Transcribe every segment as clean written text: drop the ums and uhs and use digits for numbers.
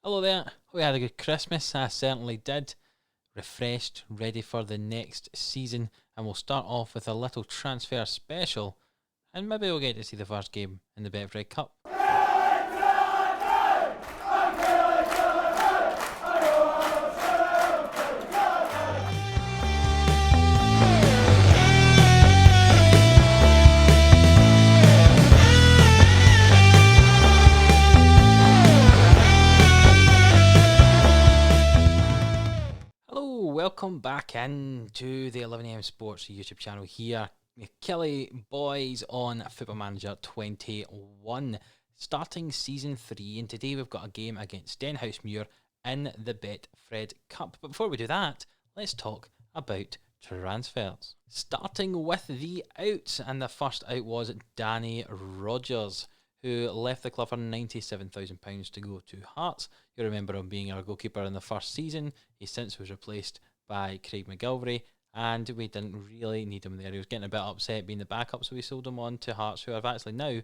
Hello there. Hope you had a good Christmas. I certainly did. Refreshed, ready for the next season, and we'll start off with a little transfer special, and maybe we'll get to see the first game in the Betfred Cup. Welcome back into the 11am Sports YouTube channel here with Killie boys on Football Manager 21, starting Season 3, and today we've got a game against Denhousemuir in the Betfred Cup. But before we do that, let's talk about transfers. Starting with the outs, and the first out was Danny Rogers, who left the club for £97,000 to go to Hearts. You remember him being our goalkeeper in the first season. He since was replaced by Craig McGilvery, and we didn't really need him there. He was getting a bit upset being the backup, so we sold him on to Hearts, who have actually now,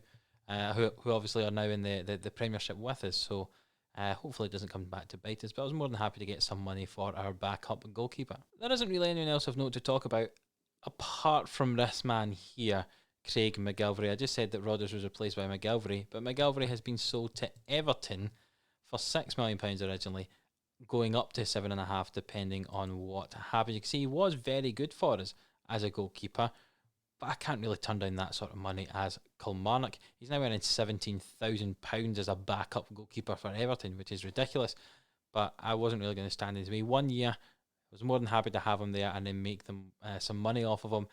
who obviously are now in the Premiership with us. So hopefully it doesn't come back to bite us. But I was more than happy to get some money for our backup goalkeeper. There isn't really anyone else of note to talk about apart from this man here, Craig McGilvery. I just said that Rodgers was replaced by McGilvery, but McGilvery has been sold to Everton for £6 million originally, going up to 7.5 depending on what happens. You can see he was very good for us as a goalkeeper, but I can't really turn down that sort of money as Kilmarnock. He's now earning £17,000 as a backup goalkeeper for Everton, which is ridiculous, but I wasn't really going to stand in his way. 1 year, I was more than happy to have him there and then make them some money off of him,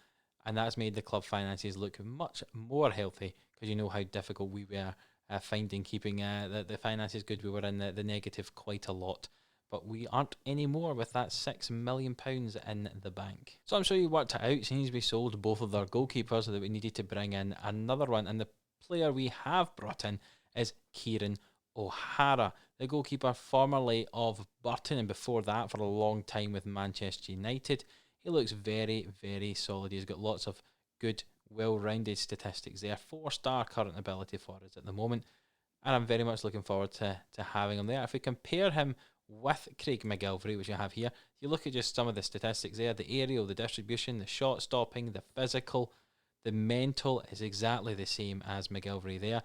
and that's made the club finances look much more healthy, because you know how difficult we were keeping the finances good. We were in the negative quite a lot, but we aren't anymore with that £6 million in the bank. So I'm sure you worked it out. Since we sold both of their goalkeepers, that we needed to bring in another one, and the player we have brought in is Kieran O'Hara, the goalkeeper formerly of Burton, and before that for a long time with Manchester United. He looks very, very solid. He's got lots of good, well-rounded statistics there. 4-star current ability for us at the moment, and I'm very much looking forward to having him there. If we compare him with Craig McGilvery, which you have here, you look at just some of the statistics there, the aerial, the distribution, the shot stopping, the physical, the mental is exactly the same as McGilvery there.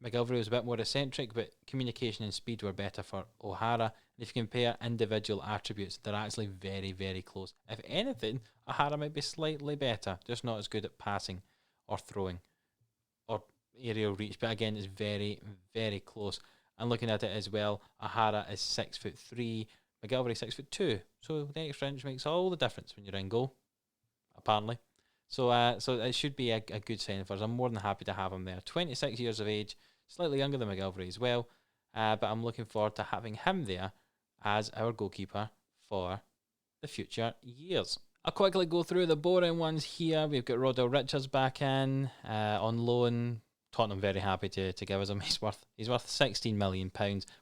McGilvery was a bit more eccentric, but communication and speed were better for O'Hara. And if you compare individual attributes, they're actually very, very close. If anything, O'Hara might be slightly better, just not as good at passing or throwing or aerial reach. But again, it's very, very close. And looking at it as well, O'Hara is 6'3", McGilvery 6'2". So the extra inch makes all the difference when you're in goal, apparently. So it should be a good sign for us. I'm more than happy to have him there. 26 years of age, slightly younger than McGilvery as well, but I'm looking forward to having him there as our goalkeeper for the future years. I'll quickly go through the boring ones here. We've got Rodell Richards back in on loan. Tottenham very happy to give us him. He's worth £16 million,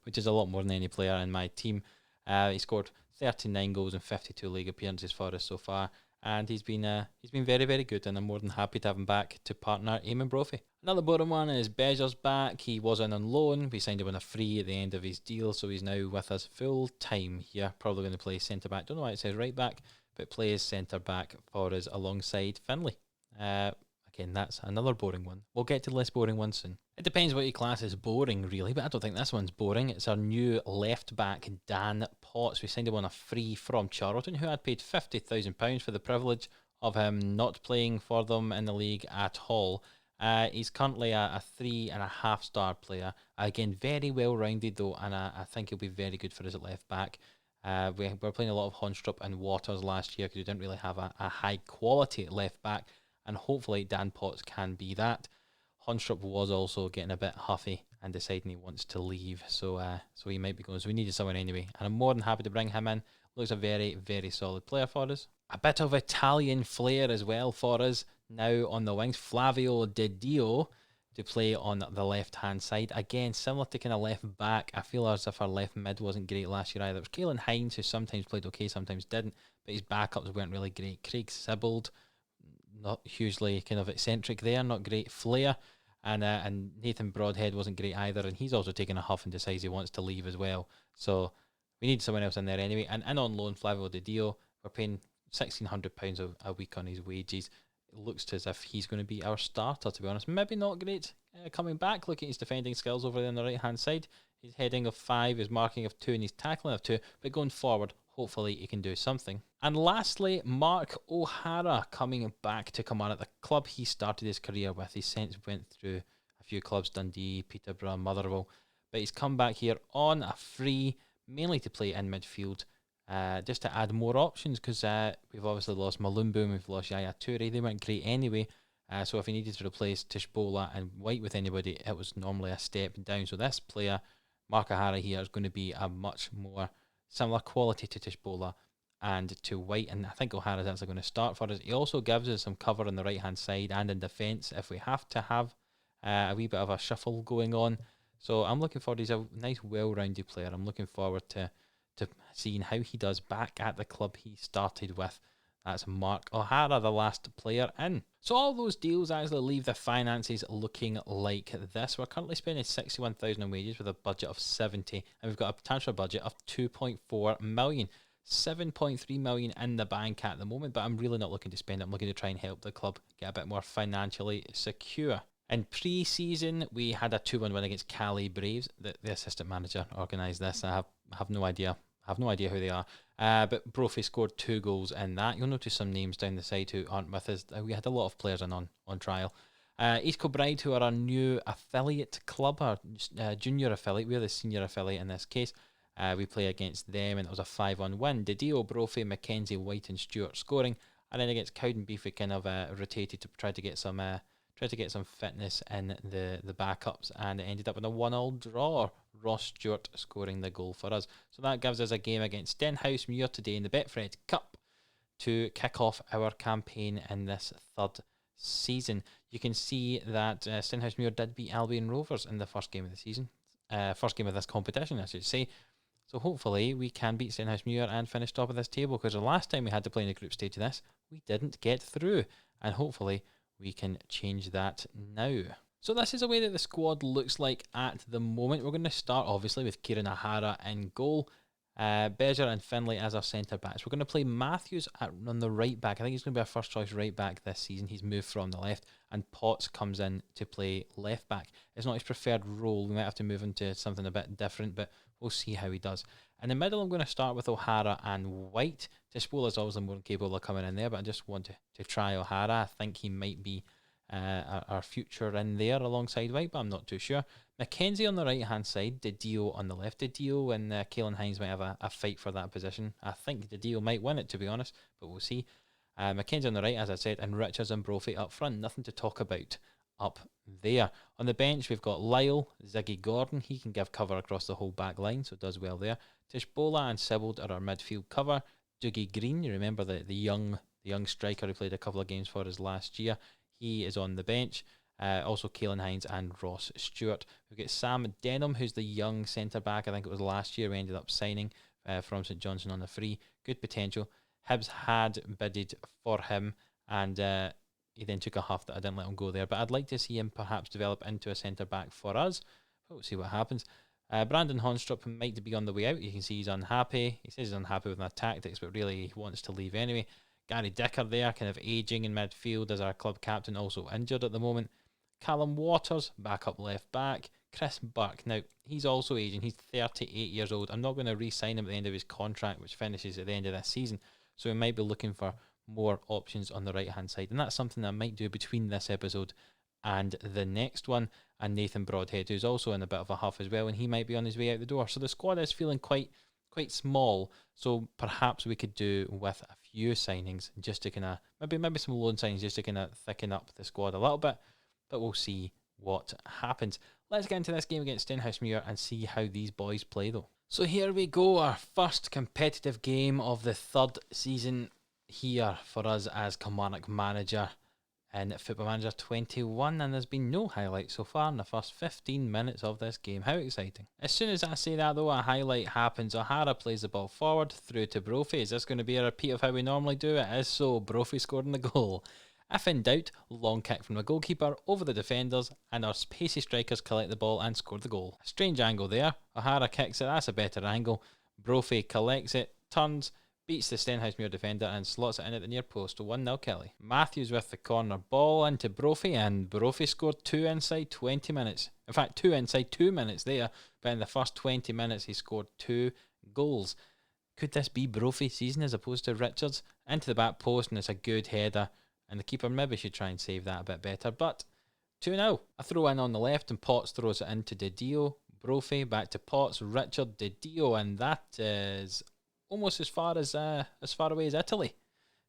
which is a lot more than any player in my team. He scored 39 goals and 52 league appearances for us so far. And he's been very, very good, and I'm more than happy to have him back to partner Eamon Brophy. Another boring one is Bejer's back. He was in on loan. We signed him on a free at the end of his deal, so he's now with us full time here. Probably going to play centre back. Don't know why it says right back, but plays centre back for us alongside Finlay. Again, that's another boring one. We'll get to less boring ones soon. It depends what you class as boring, really, but I don't think this one's boring. It's our new left back, Dan Potts. We signed him on a free from Charlton, who had paid £50,000 for the privilege of him not playing for them in the league at all. He's currently a 3.5-star player. Again, very well-rounded though, and I think he'll be very good for us at left back. We were playing a lot of Honstrup and Waters last year because we didn't really have a high-quality left back, and hopefully Dan Potts can be that. Honstrup was also getting a bit huffy and deciding he wants to leave, so he might be going. So we needed someone anyway, and I'm more than happy to bring him in. Looks a very, very solid player for us. A bit of Italian flair as well for us now on the wings. Flavio De Dio to play on the left-hand side. Again, similar to kind of left back. I feel as if our left mid wasn't great last year either. It was Caelan Hines, who sometimes played okay, sometimes didn't, but his backups weren't really great. Craig Sibbald, not hugely kind of eccentric there, not great flair. And Nathan Broadhead wasn't great either, and he's also taken a huff and decides he wants to leave as well. So we need someone else in there anyway. And in on loan, Flavio De Dio, we're paying £1,600 a week on his wages. It looks as if he's going to be our starter, to be honest. Maybe not great coming back. Look at his defending skills over there on the right-hand side. His heading of 5, his marking of 2, and his tackling of 2. But going forward, hopefully he can do something. And lastly, Mark O'Hara coming back to come on at the club he started his career with. He since went through a few clubs, Dundee, Peterborough, Motherwell. But he's come back here on a free, mainly to play in midfield. Just to add more options, because we've obviously lost Malumbu and we've lost Yaya Toure. They weren't great anyway, so if he needed to replace Tishbola and White with anybody, it was normally a step down. So this player, Mark O'Hara here, is going to be a much more similar quality to Tishbola and to White, and I think O'Hara's actually going to start for us. He also gives us some cover on the right hand side and in defence if we have to have a wee bit of a shuffle going on. So I'm looking forward. He's a nice well-rounded player. I'm looking forward to seeing how he does back at the club he started with. That's Mark O'Hara, the last player in. So all those deals actually leave the finances looking like this. We're currently spending 61,000 on wages with a budget of 70, and we've got a transfer budget of 2.4 million. 7.3 million in the bank at the moment, but I'm really not looking to spend it. I'm looking to try and help the club get a bit more financially secure. In pre-season, we had a 2-1 win against Killie Braves. The assistant manager organised this. I have no idea. I have no idea who they are. But Brophy scored 2 goals in that. You'll notice some names down the side who aren't with us. We had a lot of players on trial. East Kilbride, who are our new affiliate club, our junior affiliate. We're the senior affiliate in this case. We play against them, and it was a 5-1 win. De Dio, Brophy, Mackenzie, White, and Stewart scoring. And then against Cowdenbeath, we kind of rotated to try to get some fitness in the backups, and it ended up in a 1-1 draw. Ross Stewart scoring the goal for us. So that gives us a game against Stenhousemuir today in the Betfred Cup to kick off our campaign in this third season. You can see that Stenhousemuir did beat Albion Rovers in the first game of the season. First game of this competition, I should say. So hopefully we can beat Stenhousemuir and finish top of this table, because the last time we had to play in the group stage of this, we didn't get through. And hopefully we can change that now. So this is the way that the squad looks like at the moment. We're going to start obviously with Kieran O'Hara in goal, Beja and Finlay as our centre backs. We're going to play Matthews on the right back. I think he's going to be our first choice right back this season. He's moved from the left, and Potts comes in to play left back. It's not his preferred role. We might have to move into something a bit different, but we'll see how he does. In the middle, I'm going to start with O'Hara and White. Tishbola is obviously more capable of coming in there, but I just want to try O'Hara. I think he might be our future in there alongside White, but I'm not too sure. Mackenzie on the right hand side, De Dio on the left. De Dio and Caelan Hines might have a fight for that position. I think De Dio might win it, to be honest, but we'll see. Mackenzie on the right, as I said, and Richards and Brophy up front. Nothing to talk about up there. On the bench, we've got Lyle, Ziggy Gordon. He can give cover across the whole back line, so does well there. Tishbola and Sibbald are our midfield cover. Dougie Green, you remember the young striker who played a couple of games for us last year. He is on the bench. Also Caelan Hines and Ross Stewart. We've got Sam Denham, who's the young centre-back. I think it was last year we ended up signing from St Johnstone on the free. Good potential. Hibs had bidded for him, and he then took a huff that I didn't let him go there. But I'd like to see him perhaps develop into a centre-back for us. We'll see what happens. Brandon Honstrup might be on the way out. You can see he's unhappy. He says he's unhappy with my tactics, but really he wants to leave anyway. Gary Dicker there, kind of ageing in midfield as our club captain, also injured at the moment. Callum Waters, back up left back. Chris Burke, now he's also aging. He's 38 years old. I'm not going to re-sign him at the end of his contract, which finishes at the end of this season. So we might be looking for more options on the right-hand side. And that's something that I might do between this episode and the next one. And Nathan Broadhead, who's also in a bit of a huff as well, and he might be on his way out the door. So the squad is feeling quite small, so perhaps we could do with a few signings just to kind of maybe some loan signings just to kind of thicken up the squad a little bit, but we'll see what happens. Let's get into this game against Stenhousemuir and see how these boys play though. So here we go, our first competitive game of the third season here for us as Kilmarnock manager in Football Manager 21, and there's been no highlight so far in the first 15 minutes of this game. How exciting. As soon as I say that though, a highlight happens. O'Hara plays the ball forward through to Brophy. Is this going to be a repeat of how we normally do it? It is so. Brophy scoring the goal. If in doubt, long kick from the goalkeeper over the defenders, and our pacey strikers collect the ball and score the goal. A strange angle there. O'Hara kicks it, that's a better angle. Brophy collects it, turns, beats the Stenhousemuir defender and slots it in at the near post to 1-0 Killie. Matthews with the corner ball into Brophy, and Brophy scored 2 inside 20 minutes. In fact, 2 inside 2 minutes there, but in the first 20 minutes he scored 2 goals. Could this be Brophy's season as opposed to Richards? Into the back post, and it's a good header, and the keeper maybe should try and save that a bit better, but 2-0. A throw in on the left, and Potts throws it into De Dio. Brophy back to Potts, Richard, De Dio, and that is almost as far away as Italy.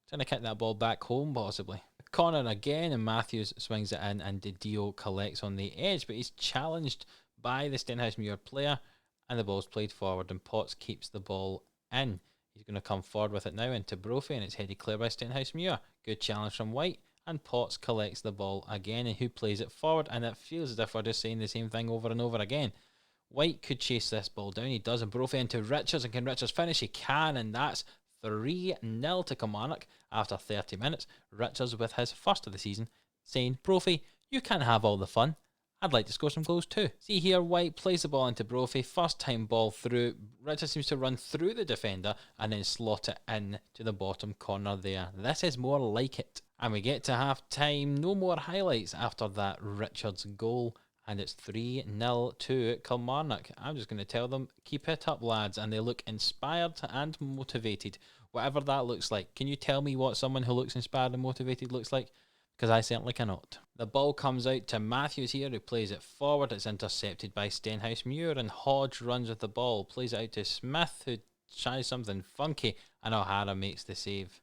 Trying to kick that ball back home, possibly. A corner again, and Matthews swings it in, and De Dio collects on the edge, but he's challenged by the Stenhousemuir player, and the ball's played forward, and Potts keeps the ball in. He's going to come forward with it now into Brophy, and it's headed clear by Stenhousemuir. Good challenge from White, and Potts collects the ball again, and who plays it forward? And it feels as if we're just saying the same thing over and over again. White could chase this ball down, he does, and Brophy into Richards, and can Richards finish? He can, and that's 3-0 to Kilmarnock after 30 minutes. Richards with his first of the season, saying, Brophy, you can have all the fun. I'd like to score some goals too. See here, White plays the ball into Brophy, first time ball through. Richards seems to run through the defender and then slot it in to the bottom corner there. This is more like it. And we get to half time, no more highlights after that Richards goal. And it's 3-0 to Kilmarnock. I'm just going to tell them, keep it up, lads. And they look inspired and motivated. Whatever that looks like. Can you tell me what someone who looks inspired and motivated looks like? Because I certainly cannot. The ball comes out to Matthews here, who plays it forward. It's intercepted by Stenhousemuir, and Hodge runs with the ball. Plays it out to Smith, who tries something funky, and O'Hara makes the save.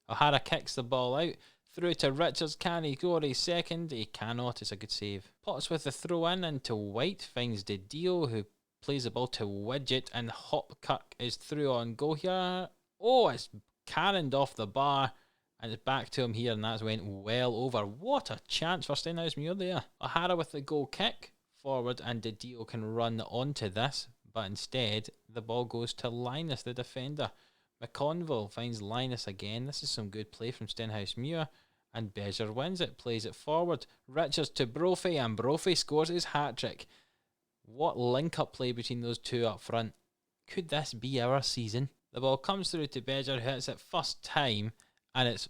O'Hara kicks the ball out. Through to Richards, can he go his second? He cannot, it's a good save. Potts with the throw in into White, finds De Dio, who plays the ball to Widget, and Hopkirk is through on goal here. Oh, it's cannoned off the bar, and it's back to him here, and that's went well over. What a chance for Stenhousemuir there. O'Hara with the goal kick forward, and De Dio can run onto this, but instead the ball goes to Linus, the defender. McConville finds Linus again. This is some good play from Stenhousemuir, and Bezier wins it, plays it forward. Richards to Brophy, and Brophy scores his hat-trick. What link-up play between those two up front. Could this be our season? The ball comes through to Bezier, who hits it first time, and it's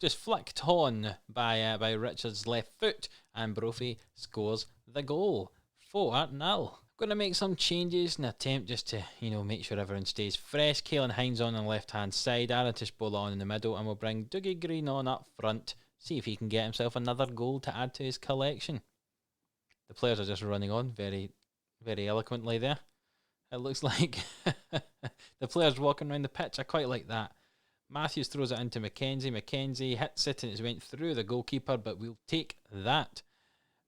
just flicked on by Richards' left foot, and Brophy scores the goal. 4-0. Going to make some changes in an attempt just to, make sure everyone stays fresh. Caelan Hines on the left-hand side, Aratish Bola on in the middle, and we'll bring Dougie Green on up front. See if he can get himself another goal to add to his collection. The players are just running on very, very eloquently there. It looks like the players walking around the pitch. I quite like that. Matthews throws it into Mackenzie. Mackenzie hits it, and it's went through the goalkeeper, but we'll take that.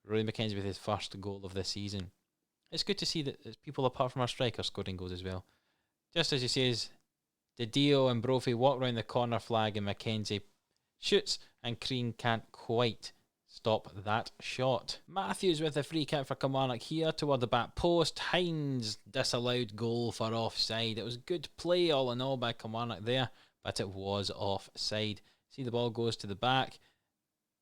Rory Mackenzie with his first goal of the season. It's good to see that there's people apart from our strikers scoring goals as well. Just as he says, De Dio and Brophy walk around the corner flag, and Mackenzie shoots, and Crean can't quite stop that shot. Matthews with a free kick for Kilmarnock here toward the back post. Hines disallowed goal for offside. It was good play all in all by Kilmarnock there, but it was offside. See, the ball goes to the back.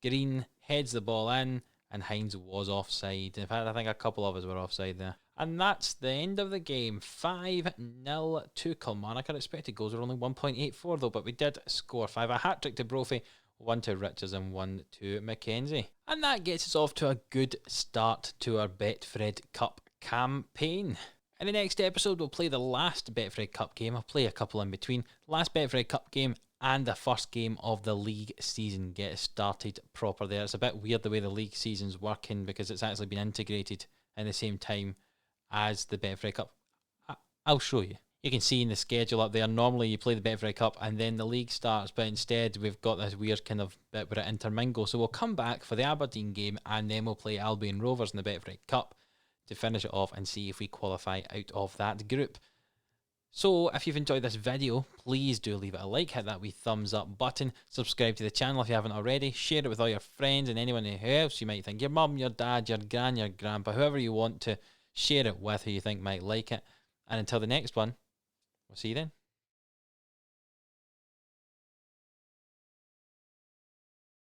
Green heads the ball in, and Hines was offside. In fact, I think a couple of us were offside there. And that's the end of the game. 5-0 to Kilmarnock. Our expected goals were only 1.84 though, but we did score 5. A hat-trick to Brophy, 1 to Richards, and 1 to Mackenzie. And that gets us off to a good start to our Betfred Cup campaign. In the next episode, we'll play the last Betfred Cup game. I'll play a couple in between. Last Betfred Cup game and the first game of the league season. Get us started proper there. It's a bit weird the way the league season's working, because it's actually been integrated in the same time as the Betfred Cup. I'll show you. You can see in the schedule up there, normally you play the Betfred Cup and then the league starts, but instead we've got this weird kind of bit where it intermingle. So we'll come back for the Aberdeen game, and then we'll play Albion Rovers in the Betfred Cup to finish it off and see if we qualify out of that group. So if you've enjoyed this video, please do leave it a like, hit that wee thumbs up button, subscribe to the channel if you haven't already, share it with all your friends and anyone else you might think, your mum, your dad, your gran, your grandpa, whoever you want to share it with who you think might like it. And until the next one, we'll see you then.